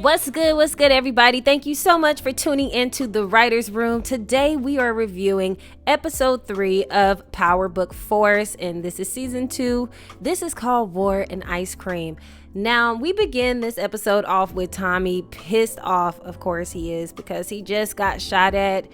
What's good, everybody? Thank you so much for tuning into the Writer's Room. Today, we are reviewing episode 3 of Power Book Force, and this is season 2. This is called War and Ice Cream. Now, we begin this episode off with Tommy pissed off, of course he is, because he just got shot at.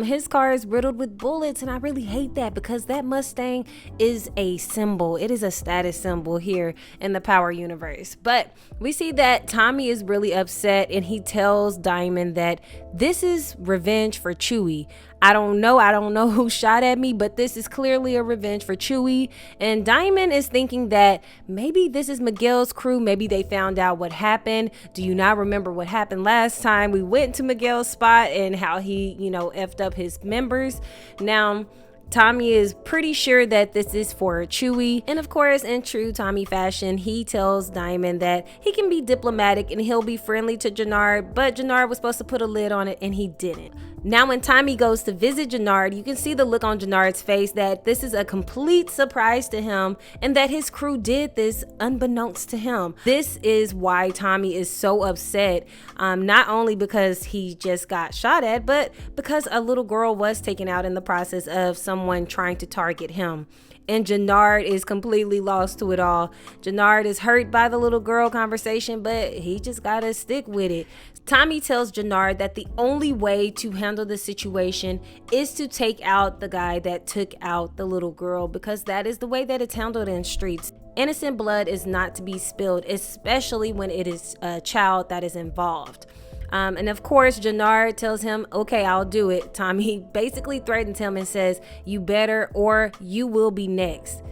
His car is riddled with bullets, and I really hate that because that Mustang is a symbol. It is a status symbol here in the Power universe. But we see that Tommy is really upset, and he tells Diamond that this is revenge for Chewie. I don't know who shot at me, but this is clearly a revenge for Chewie. And Diamond is thinking that maybe this is Miguel's crew. Maybe they found out what happened. Do you not remember what happened last time we went to Miguel's spot and how he, effed up his members? Now, Tommy is pretty sure that this is for Chewie, and of course, in true Tommy fashion, he tells Diamond that he can be diplomatic and he'll be friendly to Jannard, but Jannard was supposed to put a lid on it and he didn't. Now, when Tommy goes to visit Jannard, you can see the look on Jannard's face that this is a complete surprise to him and that his crew did this unbeknownst to him. This is why Tommy is so upset, not only because he just got shot at, but because a little girl was taken out in the process of someone trying to target him. And Jannard is completely lost to it all. Jannard is hurt by the little girl conversation, but he just gotta stick with it. Tommy tells Jannard that the only way to handle the situation is to take out the guy that took out the little girl, because that is the way that it's handled in streets. Innocent blood is not to be spilled, especially when it is a child that is involved. And of course, Jannard tells him, okay, I'll do it. Tommy basically threatens him and says, you better or you will be next.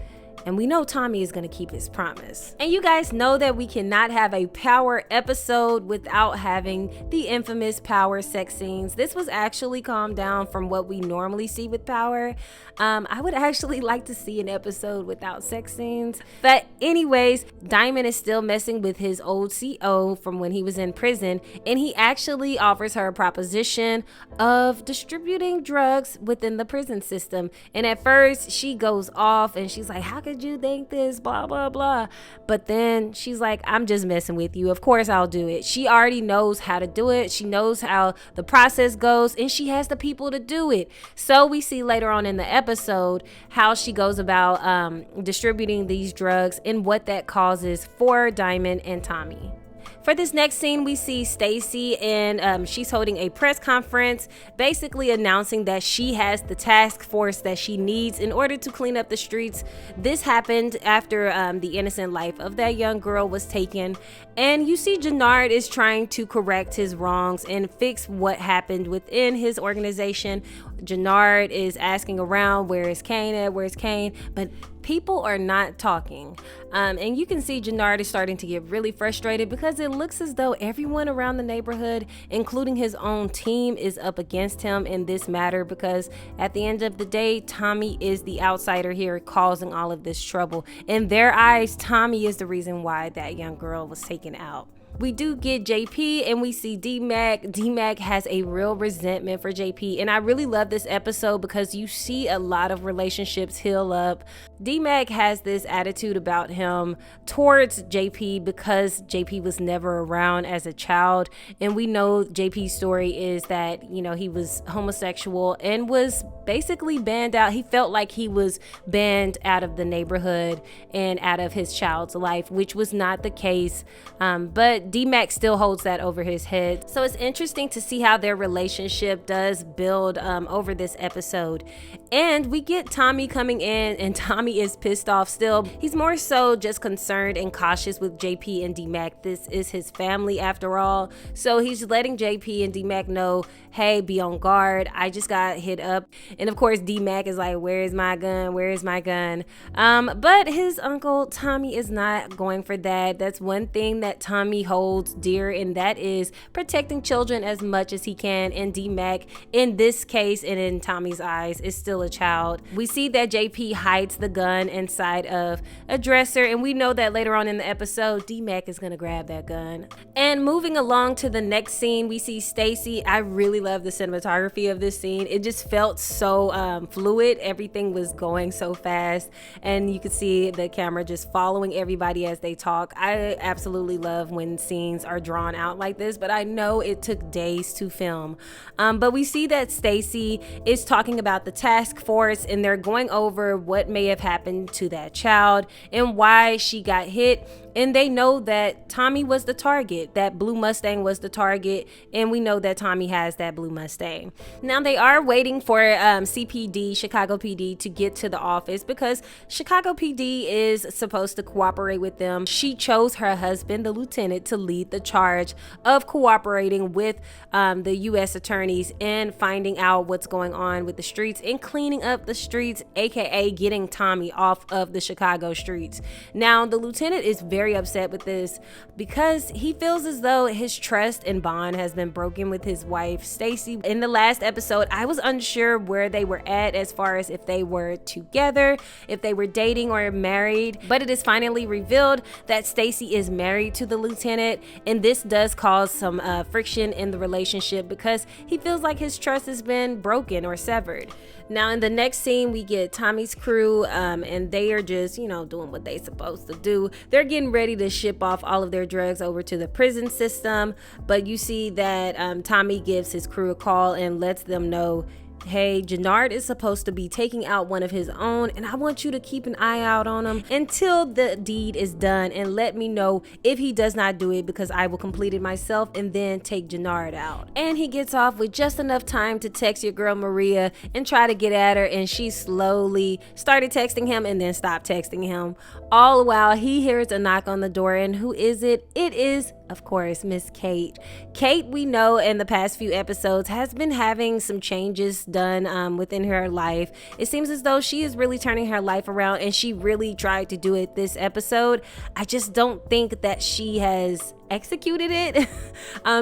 And we know Tommy is going to keep his promise. And you guys know that we cannot have a Power episode without having the infamous Power sex scenes. This was actually calmed down from what we normally see with Power. I would actually like to see an episode without sex scenes. But anyways, Diamond is still messing with his old CO from when he was in prison. And he actually offers her a proposition of distributing drugs within the prison system. And at first, she goes off and she's like, how could you think this, blah blah blah? But then she's like, I'm just messing with you. Of course I'll do it. She already knows how to do it. She knows how the process goes, and she has the people to do it. So we see later on in the episode how she goes about distributing these drugs and what that causes for Diamond and Tommy. For this next scene, we see Stacy, and she's holding a press conference, basically announcing that she has the task force that she needs in order to clean up the streets. This happened after the innocent life of that young girl was taken. And you see Jannard is trying to correct his wrongs and fix what happened within his organization. Jannard is asking around, where is Kane at? Where's Kane? But people are not talking. And you can see Jannard is starting to get really frustrated because it looks as though everyone around the neighborhood, including his own team, is up against him in this matter, because at the end of the day, Tommy is the outsider here causing all of this trouble. In their eyes, Tommy is the reason why that young girl was taken out. We do get JP and we see D-Mac. D-Mac has a real resentment for JP, and I really love this episode because you see a lot of relationships heal up. D-Mac has this attitude about him towards JP because JP was never around as a child, and we know JP's story is that, he was homosexual and was basically banned out. He felt like he was banned out of the neighborhood and out of his child's life, which was not the case, but D-Mac still holds that over his head. So it's interesting to see how their relationship does build over this episode. And we get Tommy coming in, and Tommy is pissed off still. He's more so just concerned and cautious with JP and D-Mac. This is his family after all. So he's letting JP and D-Mac know, hey, be on guard. I just got hit up. And of course, D-Mac is like, where is my gun? Where is my gun? But his uncle Tommy is not going for that. That's one thing that Tommy holds dear, and that is protecting children as much as he can. And D-Mac, in this case and in Tommy's eyes, is still a child. We see that JP hides the gun inside of a dresser, and we know that later on in the episode, D-Mac is gonna grab that gun. And moving along to the next scene, we see Stacy. I really love the cinematography of this scene. It just felt so fluid. Everything was going so fast, and you could see the camera just following everybody as they talk. I absolutely love when scenes are drawn out like this, but I know it took days to film. But we see that Stacy is talking about the task force, and they're going over what may have happened to that child and why she got hit. And they know that Tommy was the target, that blue Mustang was the target, and we know that Tommy has that blue Mustang. Now they are waiting for CPD, Chicago PD, to get to the office because Chicago PD is supposed to cooperate with them. She chose her husband, the lieutenant, to lead the charge of cooperating with the U.S. attorneys and finding out what's going on with the streets and cleaning up the streets, aka getting Tommy off of the Chicago streets. Now the lieutenant is very upset with this because he feels as though his trust and bond has been broken with his wife Stacy. In the last episode, I was unsure where they were at as far as if they were together, if they were dating or married, but it is finally revealed that Stacy is married to the lieutenant, and this does cause some friction in the relationship because he feels like his trust has been broken or severed. Now in the next scene, we get Tommy's crew and they are just, doing what they supposed to do. They're getting ready to ship off all of their drugs over to the prison system, but you see that Tommy gives his crew a call and lets them know, hey, Jannard is supposed to be taking out one of his own, and I want you to keep an eye out on him until the deed is done and let me know if he does not do it, because I will complete it myself and then take Jannard out. And he gets off with just enough time to text your girl Maria and try to get at her, and she slowly started texting him and then stopped texting him. All the while he hears a knock on the door, and who is it? It is, of course, Miss Kate. Kate, we know in the past few episodes, has been having some changes done within her life. It seems as though she is really turning her life around, and she really tried to do it this episode. I just don't think that she has executed it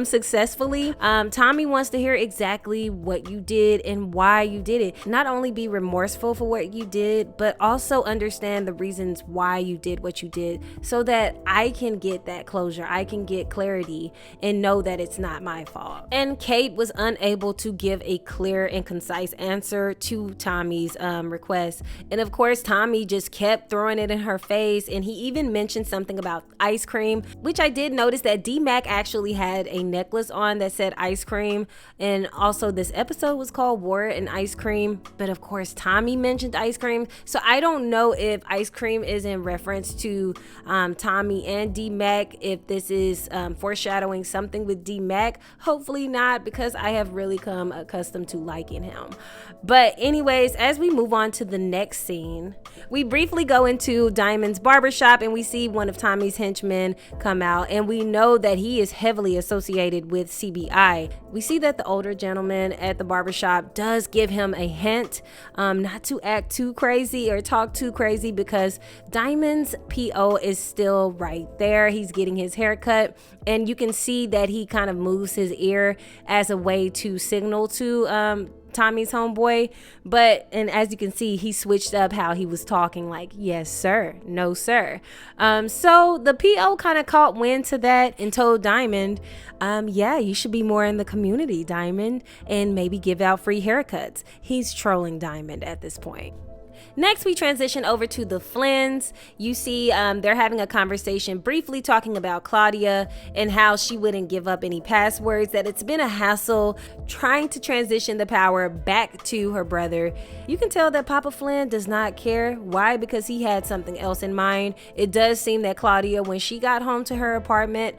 successfully. Tommy wants to hear exactly what you did and why you did it. Not only be remorseful for what you did, but also understand the reasons why you did what you did, so that I can get that closure, I can get clarity and know that it's not my fault. And Kate was unable to give a clear and concise answer to Tommy's request. And of course, Tommy just kept throwing it in her face, and he even mentioned something about ice cream, which I did notice that D-Mac actually had a necklace on that said ice cream, and also this episode was called War and Ice Cream, but of course Tommy mentioned ice cream, so I don't know if ice cream is in reference to Tommy and D-Mac, if this is foreshadowing something with D-Mac. Hopefully not, because I have really come accustomed to liking him. But anyways, as we move on to the next scene, we briefly go into Diamond's barbershop and we see one of Tommy's henchmen come out, and we know that he is heavily associated with CBI. We see that the older gentleman at the barbershop does give him a hint not to act too crazy or talk too crazy, because Diamond's PO is still right there. He's getting his haircut, and you can see that he kind of moves his ear as a way to signal to Tommy's homeboy, and as you can see, he switched up how he was talking, like yes sir, no sir. So the PO kind of caught wind to that and told Diamond, yeah, you should be more in the community, Diamond, and maybe give out free haircuts. He's trolling Diamond at this point. Next, we transition over to the Flynns. You see they're having a conversation briefly talking about Claudia and how she wouldn't give up any passwords, that it's been a hassle trying to transition the power back to her brother. You can tell that Papa Flynn does not care. Why? Because he had something else in mind. It does seem that Claudia, when she got home to her apartment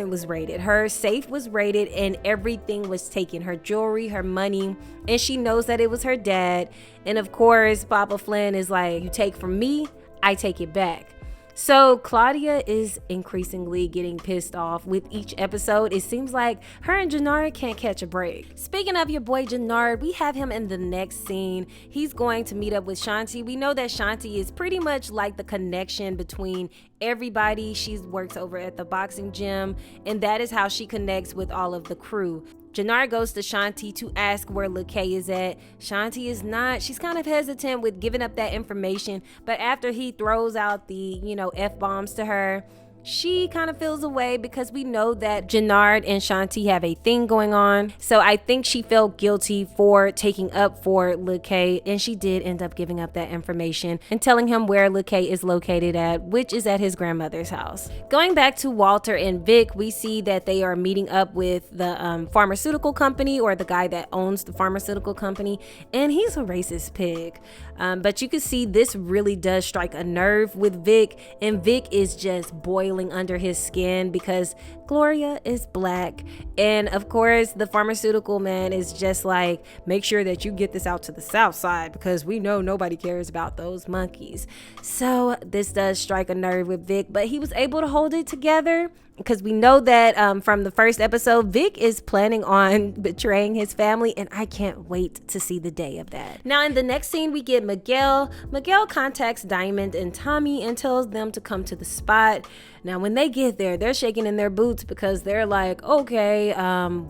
was raided. Her safe was raided and everything was taken, her jewelry, her money, and she knows that it was her dad. And of course, Papa Flynn is like, you take from me, I take it back. So Claudia is increasingly getting pissed off with each episode. It seems like her and Jannard can't catch a break. Speaking of your boy Jannard, we have him in the next scene. He's going to meet up with Shanti. We know that Shanti is pretty much like the connection between everybody. She works over at the boxing gym, and that is how she connects with all of the crew. Jannard goes to Shanti to ask where LeKay is at. Shanti is not. She's kind of hesitant with giving up that information, but after he throws out the, F-bombs to her, she kind of feels away because we know that Jannard and Shanti have a thing going on. So I think she felt guilty for taking up for LeKay, and she did end up giving up that information and telling him where LeKay is located at, which is at his grandmother's house. Going back to Walter and Vic, we see that they are meeting up with the pharmaceutical company, or the guy that owns the pharmaceutical company, and he's a racist pig. But you can see this really does strike a nerve with Vic, and Vic is just boiling under his skin because Gloria is black. And of course, the pharmaceutical man is just like, make sure that you get this out to the south side because we know nobody cares about those monkeys. So this does strike a nerve with Vic, but he was able to hold it together, because we know that from the first episode, Vic is planning on betraying his family, and I can't wait to see the day of that. Now, in the next scene, we get Miguel. Miguel contacts Diamond and Tommy and tells them to come to the spot. Now, when they get there, they're shaking in their boots because they're like, okay,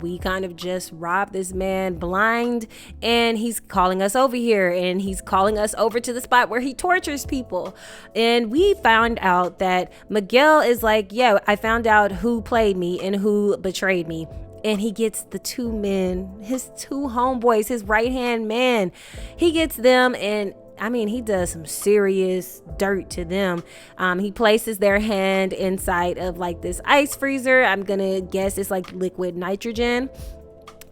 we kind of just robbed this man blind, and he's calling us over here, and he's calling us over to the spot where he tortures people. And we found out that Miguel is like, yeah, I found out who played me and who betrayed me. And he gets the two men, his two homeboys, his right-hand man. He gets them, and I mean, he does some serious dirt to them. He places their hand inside of like this ice freezer. I'm gonna guess it's like liquid nitrogen.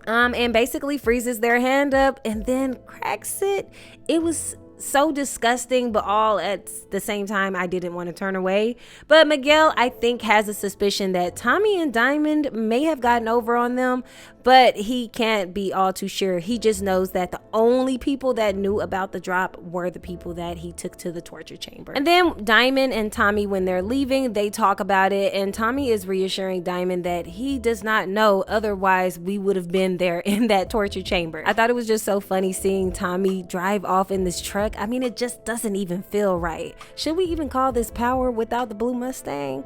And basically freezes their hand up and then cracks it. It was so disgusting, but all at the same time I didn't want to turn away. But Miguel, I think, has a suspicion that Tommy and Diamond may have gotten over on them, but he can't be all too sure. He just knows that the only people that knew about the drop were the people that he took to the torture chamber. And then Diamond and Tommy, when they're leaving, they talk about it, and Tommy is reassuring Diamond that he does not know, otherwise we would have been there in that torture chamber. I thought it was just so funny seeing Tommy drive off in this truck. I mean, it just doesn't even feel right. Should we even call this Power without the blue Mustang?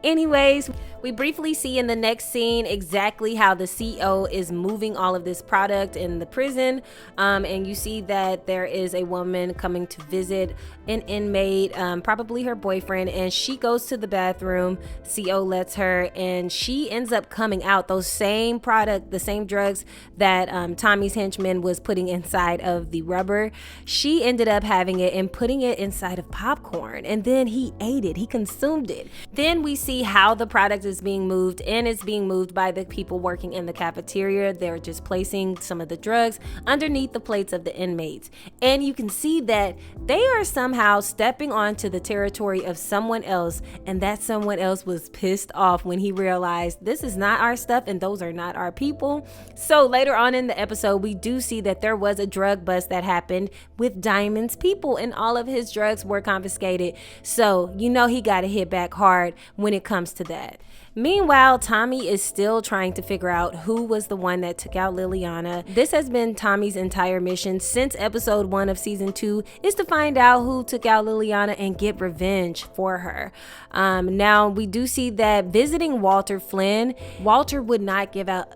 Anyways, we briefly see in the next scene exactly how the CEO is moving all of this product in the prison. And you see that there is a woman coming to visit an inmate, probably her boyfriend, and she goes to the bathroom. CO lets her, and she ends up coming out those same product, the same drugs that Tommy's henchman was putting inside of the rubber. She ended up having it and putting it inside of popcorn, and then he ate it, he consumed it. Then we see how the product is being moved, and it's being moved by the people working in the cafeteria. They're just placing some of the drugs underneath the plates of the inmates, and you can see that they are somehow stepping onto the territory of someone else, and that someone else was pissed off when he realized this is not our stuff and those are not our people. So later on in the episode, we do see that there was a drug bust that happened with Diamond's people, and all of his drugs were confiscated. So you know he got to hit back hard when it comes to that. Meanwhile, Tommy is still trying to figure out who was the one that took out Liliana. This has been Tommy's entire mission since episode 1 of season 2, is to find out who took out Liliana and get revenge for her. Now we do see that visiting Walter Flynn, Walter would not give up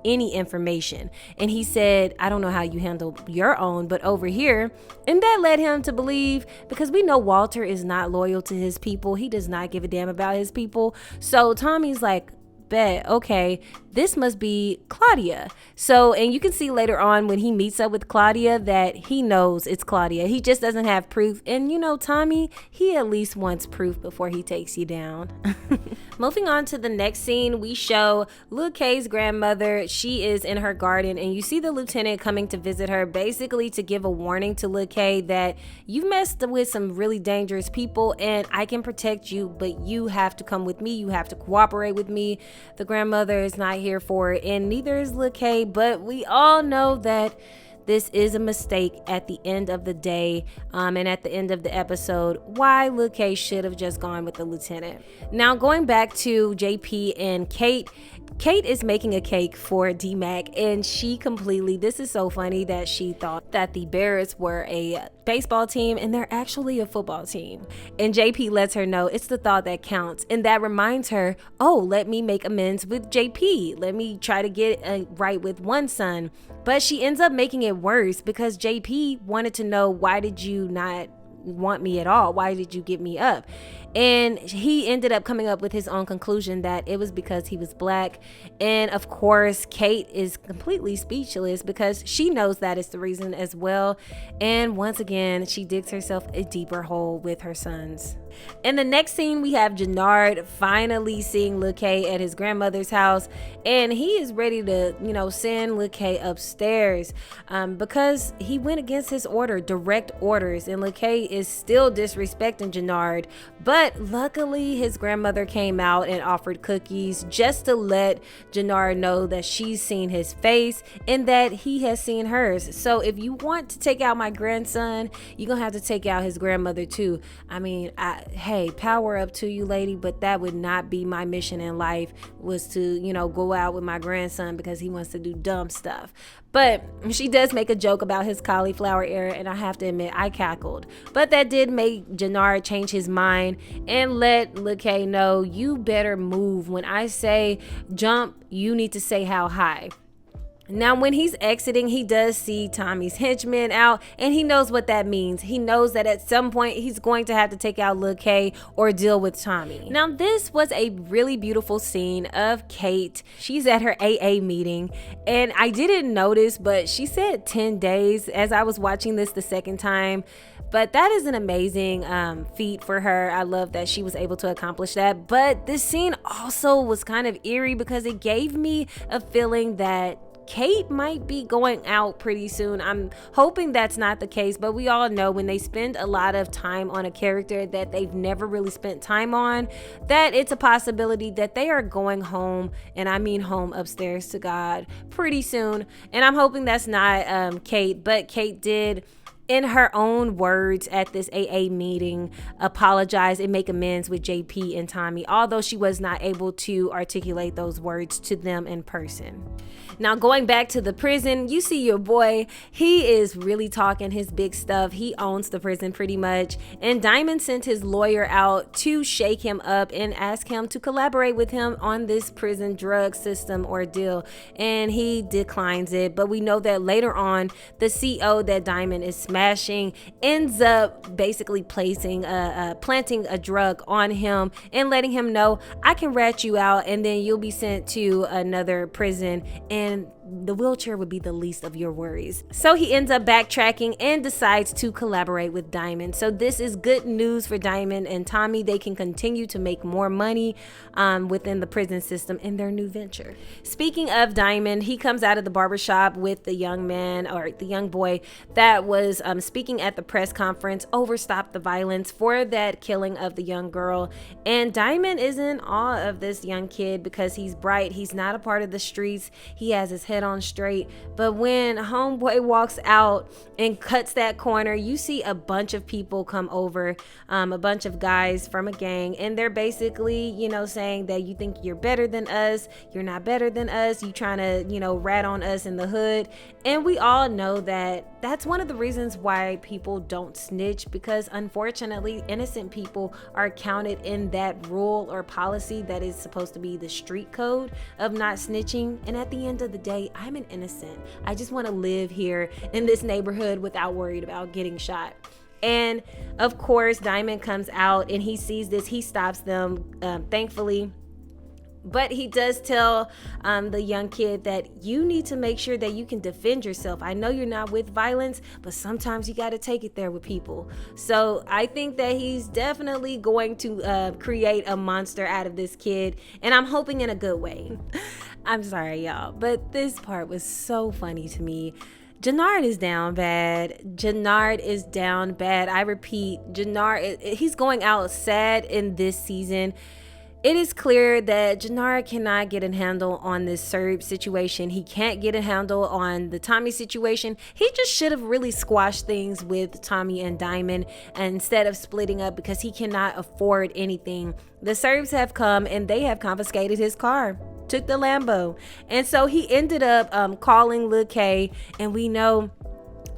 any information, and he said, I don't know how you handle your own, but over here. And that led him to believe, because we know Walter is not loyal to his people, he does not give a damn about his people. So Tommy's like, bet, okay, this must be Claudia. So, and you can see later on when he meets up with Claudia that he knows it's Claudia. He just doesn't have proof. And you know, Tommy, he at least wants proof before he takes you down. Moving on to the next scene, we show Lil Kay's grandmother. She is in her garden, and you see the lieutenant coming to visit her, basically to give a warning to Lil Kay that you've messed with some really dangerous people, and I can protect you, but you have to come with me. You have to cooperate with me. The grandmother is not here for it, and neither is Lil Kay, but we all know that this is a mistake at the end of the day, and at the end of the episode, why Lil Kay should have just gone with the lieutenant. Now, going back to JP and Kate is making a cake for D-Mac, and she completely, this is so funny that she thought that the Bears were a baseball team and they're actually a football team. And JP lets her know it's the thought that counts, and that reminds her, oh, let me make amends with JP. Let me try to get right with one son. But she ends up making it worse because JP wanted to know, why did you not want me at all? Why did you get me up? And he ended up coming up with his own conclusion that it was because he was black. And of course, Kate is completely speechless because she knows that is the reason as well. And once again, she digs herself a deeper hole with her sons. In the next scene, we have Jannard finally seeing Lil Kay at his grandmother's house, and he is ready to, send Lil Kay upstairs because he went against his order, direct orders, and Lil Kay is still disrespecting Jannard. But luckily, his grandmother came out and offered cookies just to let Jannard know that she's seen his face and that he has seen hers. So if you want to take out my grandson, you're gonna have to take out his grandmother too. I mean, hey, power up to you, lady, but that would not be my mission in life, was to, go out with my grandson because he wants to do dumb stuff. But she does make a joke about his cauliflower ear, and I have to admit, I cackled. But that did make Jannard change his mind and let Lil Kay know, you better move. When I say jump, you need to say how high. Now, when he's exiting, he does see Tommy's henchmen out, and he knows what that means. He knows that at some point he's going to have to take out Lil Kay or deal with Tommy. Now, this was a really beautiful scene of Kate. She's at her AA meeting, and I didn't notice, but she said 10 days as I was watching this the second time. But that is an amazing feat for her. I love that she was able to accomplish that. But this scene also was kind of eerie because it gave me a feeling that Kate might be going out pretty soon. I'm hoping that's not the case, but we all know when they spend a lot of time on a character that they've never really spent time on, that it's a possibility that they are going home, and I mean home upstairs to God, pretty soon. And I'm hoping that's not Kate, but Kate did, in her own words at this AA meeting, apologize and make amends with JP and Tommy, although she was not able to articulate those words to them in person. Now, going back to the prison, you see your boy, he is really talking his big stuff. He owns the prison pretty much. And Diamond sent his lawyer out to shake him up and ask him to collaborate with him on this prison drug system ordeal. And he declines it. But we know that later on, the CO that Diamond is smashing ends up basically planting a drug on him and letting him know, I can rat you out and then you'll be sent to another prison, and the wheelchair would be the least of your worries. So he ends up backtracking and decides to collaborate with Diamond. So this is good news for Diamond and Tommy. They can continue to make more money within the prison system in their new venture. Speaking of Diamond, he comes out of the barbershop with the young man, or the young boy that was speaking at the press conference over Stop the Violence for that killing of the young girl. And Diamond is in awe of this young kid because he's bright. He's not a part of the streets. He has his head on straight. But when homeboy walks out and cuts that corner, you see a bunch of people come over, a bunch of guys from a gang, and they're basically, saying that you think you're better than us, you're not better than us, you trying to, rat on us in the hood. And we all know that that's one of the reasons why people don't snitch, because unfortunately innocent people are counted in that rule or policy that is supposed to be the street code of not snitching. And at the end of the day, I'm an innocent. I just want to live here in this neighborhood without worried about getting shot. And of course, Diamond comes out and he sees this. He stops them, thankfully. But he does tell the young kid that you need to make sure that you can defend yourself. I know you're not with violence, but sometimes you got to take it there with people. So I think that he's definitely going to create a monster out of this kid. And I'm hoping in a good way. I'm sorry, y'all, but this part was so funny to me. Jannard is down bad. Jannard is down bad. I repeat, Jannard, he's going out sad in this season. It is clear that Jannard cannot get a handle on this Serb situation. He can't get a handle on the Tommy situation. He just should have really squashed things with Tommy and Diamond instead of splitting up, because he cannot afford anything. The Serbs have come and they have confiscated his car, took the Lambo. And so he ended up calling Lil Kay, and we know,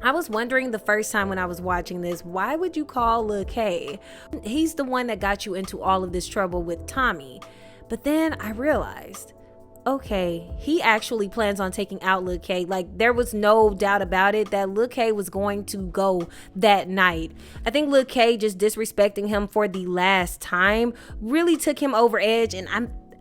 I was wondering the first time when I was watching this, why would you call Lil Kay? He's the one that got you into all of this trouble with Tommy. But then I realized, okay, he actually plans on taking out Lil K. Like, there was no doubt about it that Lil K was going to go that night. I think Lil K just disrespecting him for the last time really took him over edge, and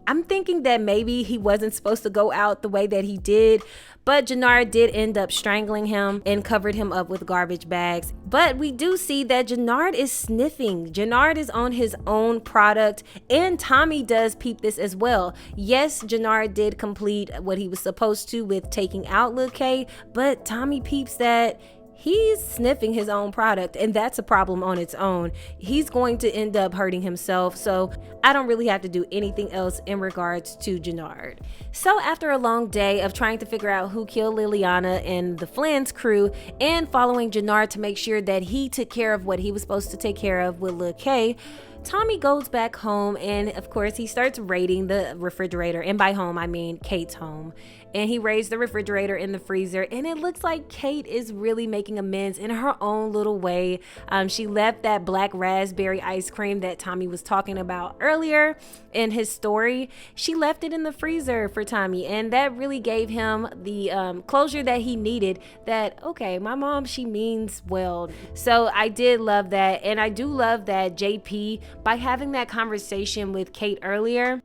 I'm thinking that maybe he wasn't supposed to go out the way that he did, but Jannard did end up strangling him and covered him up with garbage bags. But we do see that Jannard is sniffing. Jannard is on his own product, and Tommy does peep this as well. Yes, Jannard did complete what he was supposed to with taking out Lil K, but Tommy peeps that he's sniffing his own product, and that's a problem on its own. He's going to end up hurting himself, so I don't really have to do anything else in regards to Jannard. So after a long day of trying to figure out who killed Liliana and the Flynn's crew, and following Jannard to make sure that he took care of what he was supposed to take care of with Lil K, Tommy goes back home, and of course he starts raiding the refrigerator, and by home I mean Kate's home. And he raids the refrigerator and the freezer, and it looks like Kate is really making amends in her own little way. She left that black raspberry ice cream that Tommy was talking about earlier in his story. She left it in the freezer for Tommy, and that really gave him the closure that he needed, that, okay, my mom, she means well. So I did love that, and I do love that JP, by having that conversation with Kate earlier,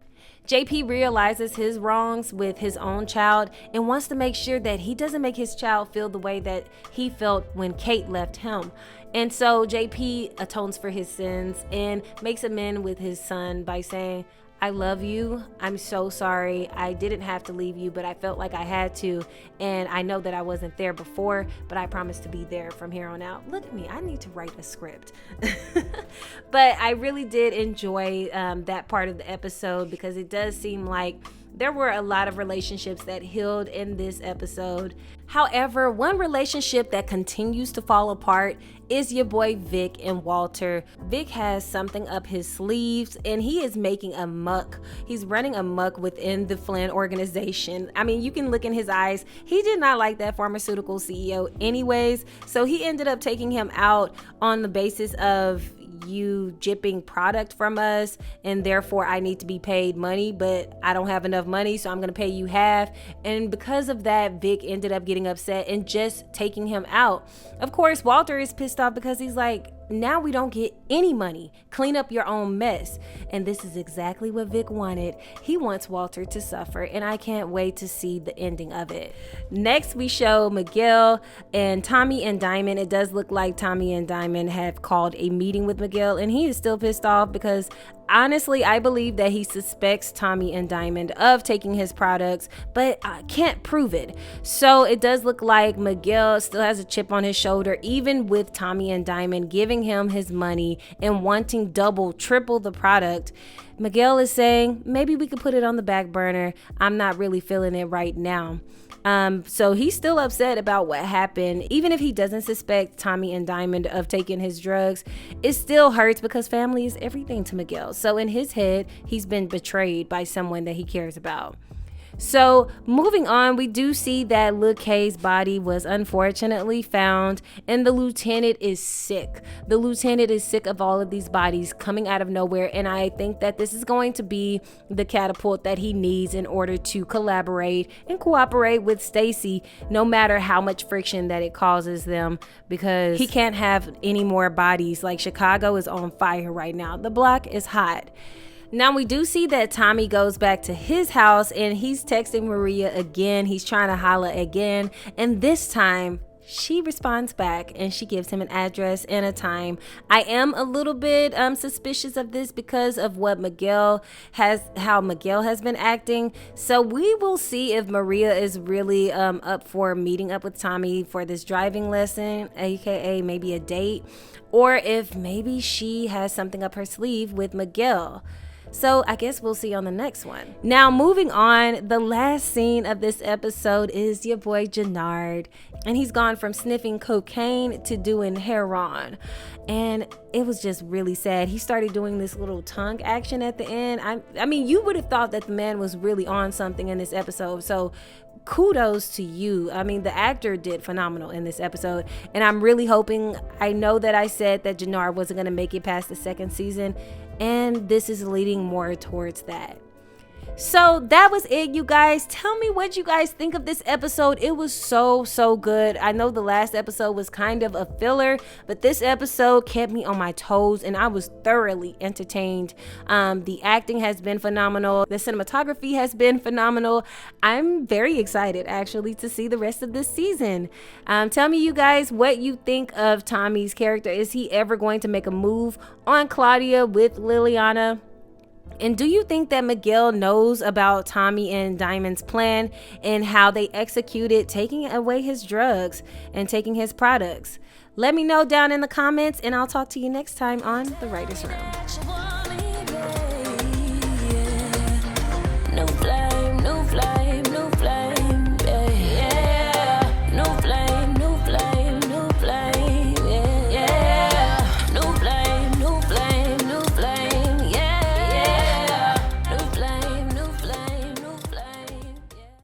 JP realizes his wrongs with his own child and wants to make sure that he doesn't make his child feel the way that he felt when Kate left him. And so JP atones for his sins and makes amends with his son by saying, I love you. I'm so sorry. I didn't have to leave you, but I felt like I had to. And I know that I wasn't there before, but I promise to be there from here on out. Look at me. I need to write a script. But I really did enjoy that part of the episode, because it does seem like there were a lot of relationships that healed in this episode. However, one relationship that continues to fall apart is your boy Vic and Walter. Vic has something up his sleeves, and he is making a muck. He's running amok within the Flynn organization. I mean, you can look in his eyes. He did not like that pharmaceutical CEO anyways, so he ended up taking him out on the basis of, you jipping product from us, and therefore I need to be paid money, but I don't have enough money, so I'm going to pay you half. And because of that, Vic ended up getting upset and just taking him out. Of course, Walter is pissed off because he's like, now we don't get any money. Clean up your own mess. And this is exactly what Vic wanted. He wants Walter to suffer, and I can't wait to see the ending of it. Next, we show Miguel and Tommy and Diamond. It does look like Tommy and Diamond have called a meeting with Miguel, and he is still pissed off because honestly, I believe that he suspects Tommy and Diamond of taking his products, but I can't prove it. So it does look like Miguel still has a chip on his shoulder, even with Tommy and Diamond giving him his money and wanting double, triple the product. Miguel is saying, maybe we could put it on the back burner. I'm not really feeling it right now. So he's still upset about what happened. Even if he doesn't suspect Tommy and Diamond of taking his drugs, it still hurts because family is everything to Miguel. So in his head, he's been betrayed by someone that he cares about. So moving on, we do see that Lil K's body was unfortunately found, and the lieutenant is sick. The lieutenant is sick of all of these bodies coming out of nowhere, and I think that this is going to be the catapult that he needs in order to collaborate and cooperate with Stacy, no matter how much friction that it causes them, because he can't have any more bodies. Like, Chicago is on fire right now. The block is hot. Now we do see that Tommy goes back to his house and he's texting Maria again. He's trying to holla again, and this time she responds back and she gives him an address and a time. I am a little bit suspicious of this because of how Miguel has been acting. So we will see if Maria is really up for meeting up with Tommy for this driving lesson, aka maybe a date, or if maybe she has something up her sleeve with Miguel. So I guess we'll see on the next one. Now moving on, the last scene of this episode is your boy Jannard, and he's gone from sniffing cocaine to doing heroin, and it was just really sad. He started doing this little tongue action at the end. I mean, you would have thought that the man was really on something in this episode, so kudos to you. I mean, the actor did phenomenal in this episode, and I'm really hoping, I know that I said that Jannard wasn't going to make it past the second season, and this is leading more towards that. So that was it, you guys. Tell me what you guys think of this episode. It was so good. I know the last episode was kind of a filler, but this episode kept me on my toes and I was thoroughly entertained. The acting has been phenomenal. The cinematography has been phenomenal. I'm very excited actually to see the rest of this season. Tell me, you guys, what you think of Tommy's character. Is he ever going to make a move on Claudia with Liliana? And do you think that Miguel knows about Tommy and Diamond's plan and how they executed taking away his drugs and taking his products? Let me know down in the comments, and I'll talk to you next time on The Writer's Room.